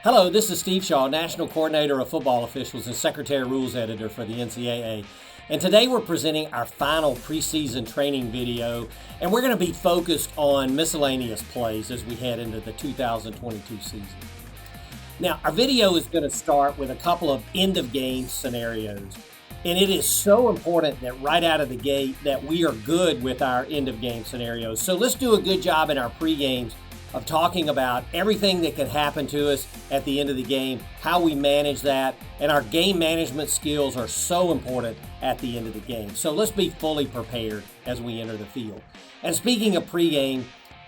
Hello, this is Steve Shaw, National Coordinator of Football Officials and Secretary Rules Editor for the NCAA. And today we're presenting our final preseason training video, and we're going to be focused on miscellaneous plays as we head into the 2022 season. Now, our video is going to start with a couple of end-of-game scenarios. And it is so important that right out of the gate that we are good with our end-of-game scenarios. So let's do a good job in our pre-games of talking about everything that can happen to us at the end of the game, how we manage that, and our game management skills are so important at the end of the game. So let's be fully prepared as we enter the field. And speaking of pregame,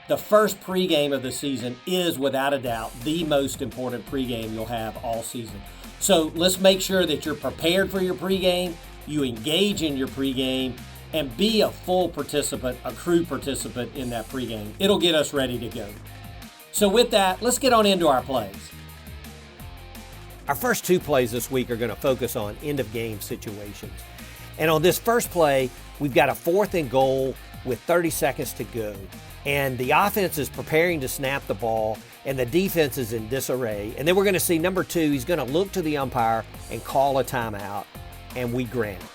the first pregame of the season is without a doubt the most important pregame you'll have all season. So let's make sure that you're prepared for your pregame, you engage in your pregame, and be a full participant, a crew participant in that pregame. It'll get us ready to go. So with that, let's get on into our plays. Our first two plays this week are going to focus on end-of-game situations. And on this first play, we've got a 4th and goal with 30 seconds to go. And the offense is preparing to snap the ball, and the defense is in disarray. And then we're going to see number 2, he's going to look to the umpire and call a timeout, and we grant it.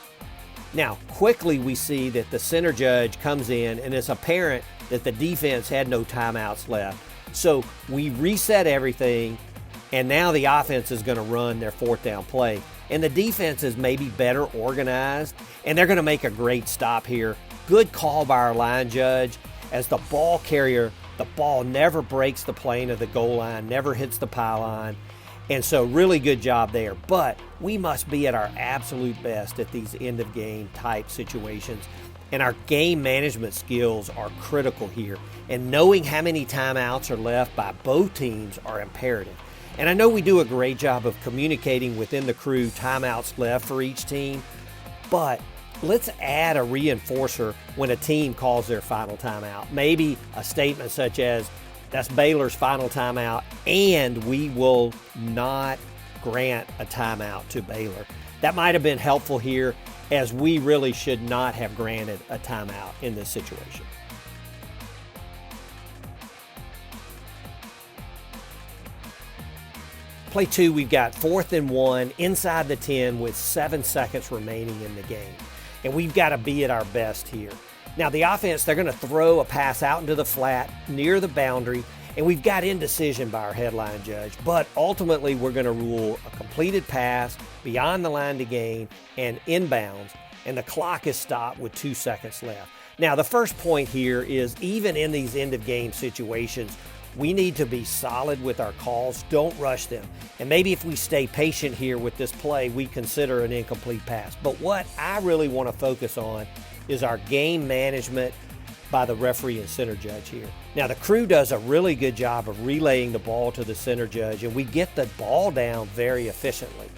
Now, quickly we see that the center judge comes in, and it's apparent that the defense had no timeouts left. So we reset everything, and now the offense is going to run their 4th down play. And the defense is maybe better organized, and they're going to make a great stop here. Good call by our line judge. As the ball carrier, the ball never breaks the plane of the goal line, never hits the pylon. And so really good job there. But we must be at our absolute best at these end-of-game type situations. And our game management skills are critical here. And knowing how many timeouts are left by both teams are imperative. And I know we do a great job of communicating within the crew timeouts left for each team, but let's add a reinforcer when a team calls their final timeout. Maybe a statement such as, that's Baylor's final timeout, and we will not grant a timeout to Baylor. That might have been helpful here, as we really should not have granted a timeout in this situation. Play 2, we've got 4th and 1 inside the 10 with 7 seconds remaining in the game. And we've got to be at our best here. Now the offense, they're going to throw a pass out into the flat near the boundary, and we've got indecision by our headline judge. But ultimately, we're going to rule a completed pass beyond the line to gain and inbounds, and the clock is stopped with 2 seconds left. Now the first point here is, even in these end-of-game situations, we need to be solid with our calls. Don't rush them. And maybe if we stay patient here with this play, we consider an incomplete pass. But what I really want to focus on is our game management by the referee and center judge here. Now, the crew does a really good job of relaying the ball to the center judge, and we get the ball down very efficiently.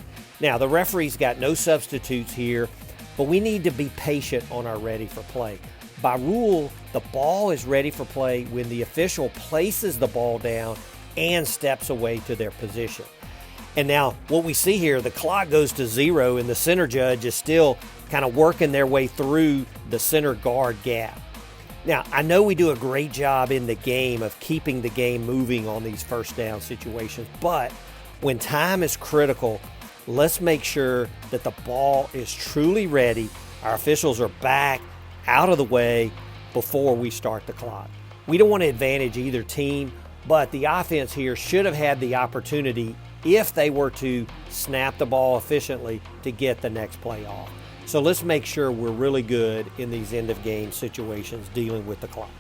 Now, the referee's got no substitutes here, but we need to be patient on our ready for play. By rule, the ball is ready for play when the official places the ball down and steps away to their position. And now what we see here, the clock goes to 0 and the center judge is still kind of working their way through the center guard gap. Now, I know we do a great job in the game of keeping the game moving on these first down situations, but when time is critical, let's make sure that the ball is truly ready. Our officials are back out of the way before we start the clock. We don't want to advantage either team, but the offense here should have had the opportunity, if they were to snap the ball efficiently, to get the next play off. So let's make sure we're really good in these end-of-game situations dealing with the clock.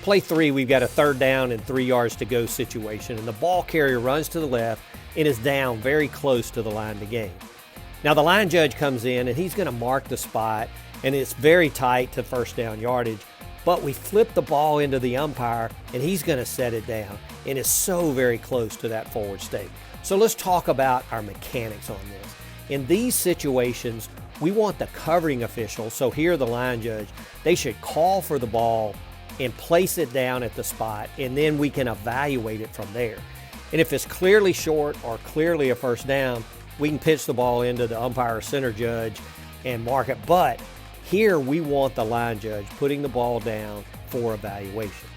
Play 3, we've got a 3rd down and 3 yards to go situation, and the ball carrier runs to the left and is down very close to the line to gain. Now the line judge comes in and he's going to mark the spot, and it's very tight to first down yardage, but we flip the ball into the umpire and he's going to set it down, and it's so very close to that forward stake. So let's talk about our mechanics on this. In these situations, we want the covering official, so here the line judge, they should call for the ball and place it down at the spot, and then we can evaluate it from there. And if it's clearly short or clearly a first down, we can pitch the ball into the umpire or center judge and mark it. But here we want the line judge putting the ball down for evaluation.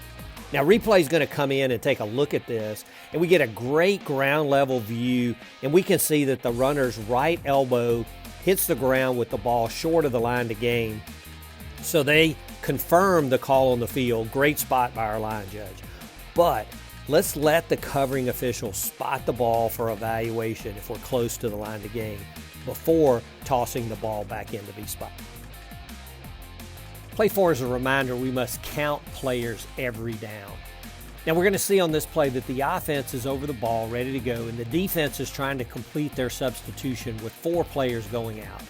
Now, replay is going to come in and take a look at this, and we get a great ground level view, and we can see that the runner's right elbow hits the ground with the ball short of the line to gain. So they confirm the call on the field. Great spot by our line judge. But let's let the covering official spot the ball for evaluation if we're close to the line to gain before tossing the ball back in to be spotted. Play 4 is a reminder we must count players every down. Now we're going to see on this play that the offense is over the ball, ready to go, and the defense is trying to complete their substitution with 4 players going out.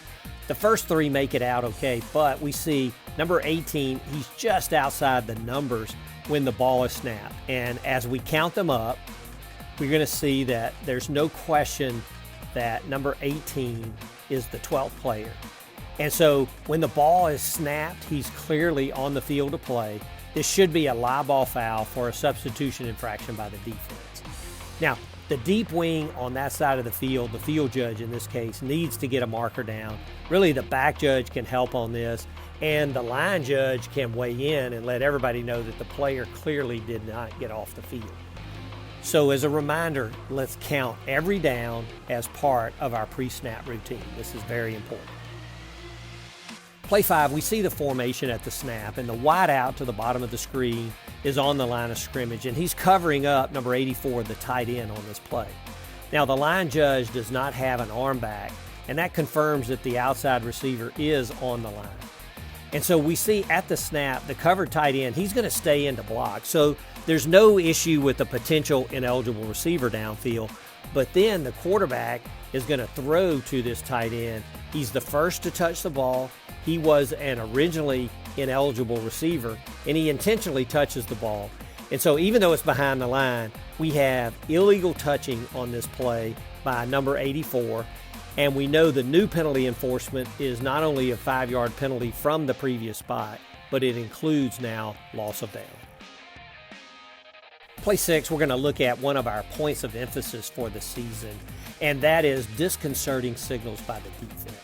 The first 3 make it out okay, but we see number 18, he's just outside the numbers when the ball is snapped. And as we count them up, we're going to see that there's no question that number 18 is the 12th player. And so when the ball is snapped, he's clearly on the field to play. This should be a live ball foul for a substitution infraction by the defense. Now, the deep wing on that side of the field judge in this case, needs to get a marker down. Really, the back judge can help on this, and the line judge can weigh in and let everybody know that the player clearly did not get off the field. So as a reminder, let's count every down as part of our pre-snap routine. This is very important. Play 5, we see the formation at the snap, and the wide out to the bottom of the screen is on the line of scrimmage, and he's covering up number 84, the tight end, on this play. Now, the line judge does not have an arm back, and that confirms that the outside receiver is on the line. And so we see at the snap, the covered tight end, he's going to stay in to block. So there's no issue with the potential ineligible receiver downfield, but then the quarterback is going to throw to this tight end. He's the first to touch the ball. He was an originally ineligible receiver, and he intentionally touches the ball. And so even though it's behind the line, we have illegal touching on this play by number 84, and we know the new penalty enforcement is not only a 5-yard penalty from the previous spot, but it includes now loss of down. Play 6, we're going to look at one of our points of emphasis for the season, and that is disconcerting signals by the defense.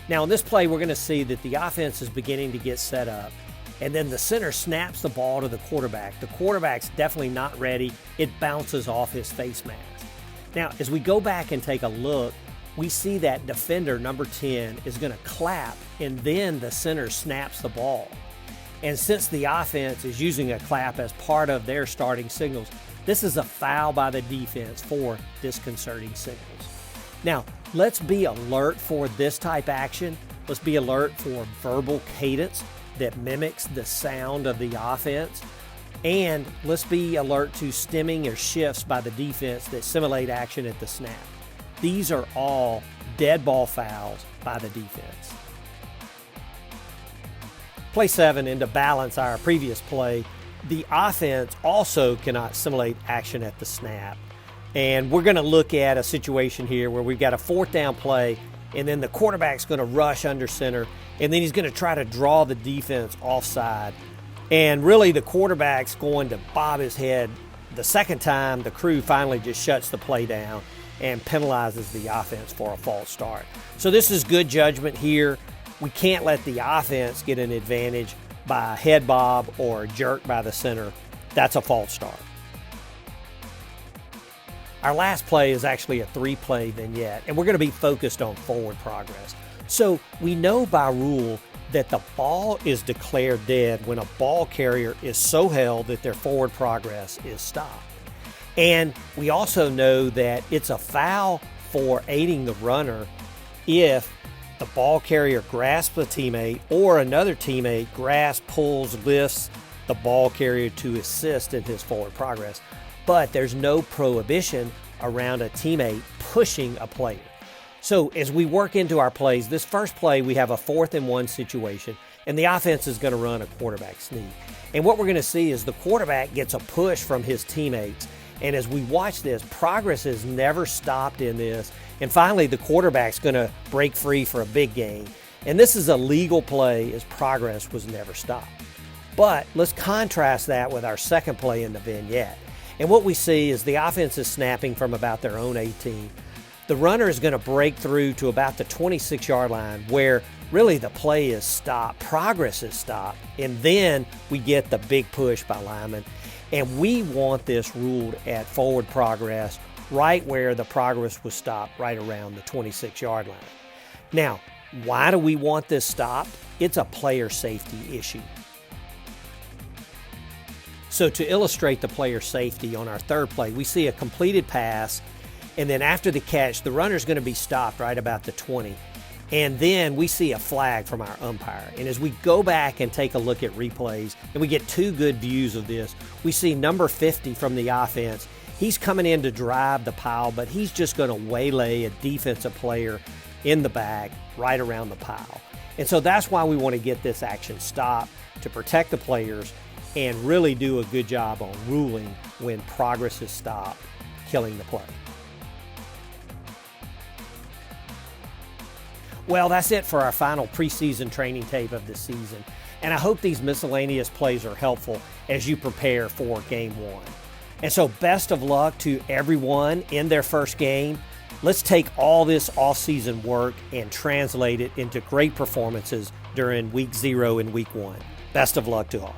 Now, in this play, we're going to see that the offense is beginning to get set up, and then the center snaps the ball to the quarterback. The quarterback's definitely not ready. It bounces off his face mask. Now, as we go back and take a look, we see that defender, number 10, is going to clap, and then the center snaps the ball. And since the offense is using a clap as part of their starting signals, this is a foul by the defense for disconcerting signals. Now, let's be alert for this type action. Let's be alert for verbal cadence that mimics the sound of the offense. And let's be alert to stemming or shifts by the defense that simulate action at the snap. These are all dead ball fouls by the defense. Play 7, and to balance our previous play, the offense also cannot simulate action at the snap. And we're going to look at a situation here where we've got a 4th down play, and then the quarterback's going to rush under center, and then he's going to try to draw the defense offside. And really, the quarterback's going to bob his head. The second time, the crew finally just shuts the play down and penalizes the offense for a false start. So this is good judgment here. We can't let the offense get an advantage by a head bob or a jerk by the center. That's a false start. Our last play is actually a 3-play vignette, and we're going to be focused on forward progress. So we know by rule that the ball is declared dead when a ball carrier is so held that their forward progress is stopped. And we also know that it's a foul for aiding the runner if the ball carrier grasps a teammate or another teammate grasps, pulls, lifts the ball carrier to assist in his forward progress. But there's no prohibition around a teammate pushing a player. So as we work into our plays, this first play, we have a 4th and 1 situation, and the offense is going to run a quarterback sneak. And what we're going to see is the quarterback gets a push from his teammates. And as we watch this, progress has never stopped in this. And finally, the quarterback's going to break free for a big gain. And this is a legal play as progress was never stopped. But let's contrast that with our second play in the vignette. And what we see is the offense is snapping from about their own 18. The runner is going to break through to about the 26-yard line where really the play is stopped, progress is stopped, and then we get the big push by Lyman. And we want this ruled at forward progress, right where the progress was stopped, right around the 26-yard line. Now, why do we want this stopped? It's a player safety issue. So to illustrate the player safety on our third play, we see a completed pass, and then after the catch, the runner's going to be stopped right about the 20. And then we see a flag from our umpire. And as we go back and take a look at replays, and we get two good views of this, we see number 50 from the offense. He's coming in to drive the pile, but he's just going to waylay a defensive player in the back right around the pile. And so that's why we want to get this action stopped, to protect the players and really do a good job on ruling when progress is stopped, killing the play. Well, that's it for our final preseason training tape of the season. And I hope these miscellaneous plays are helpful as you prepare for Game 1. And so best of luck to everyone in their first game. Let's take all this off-season work and translate it into great performances during Week 0 and Week 1. Best of luck to all.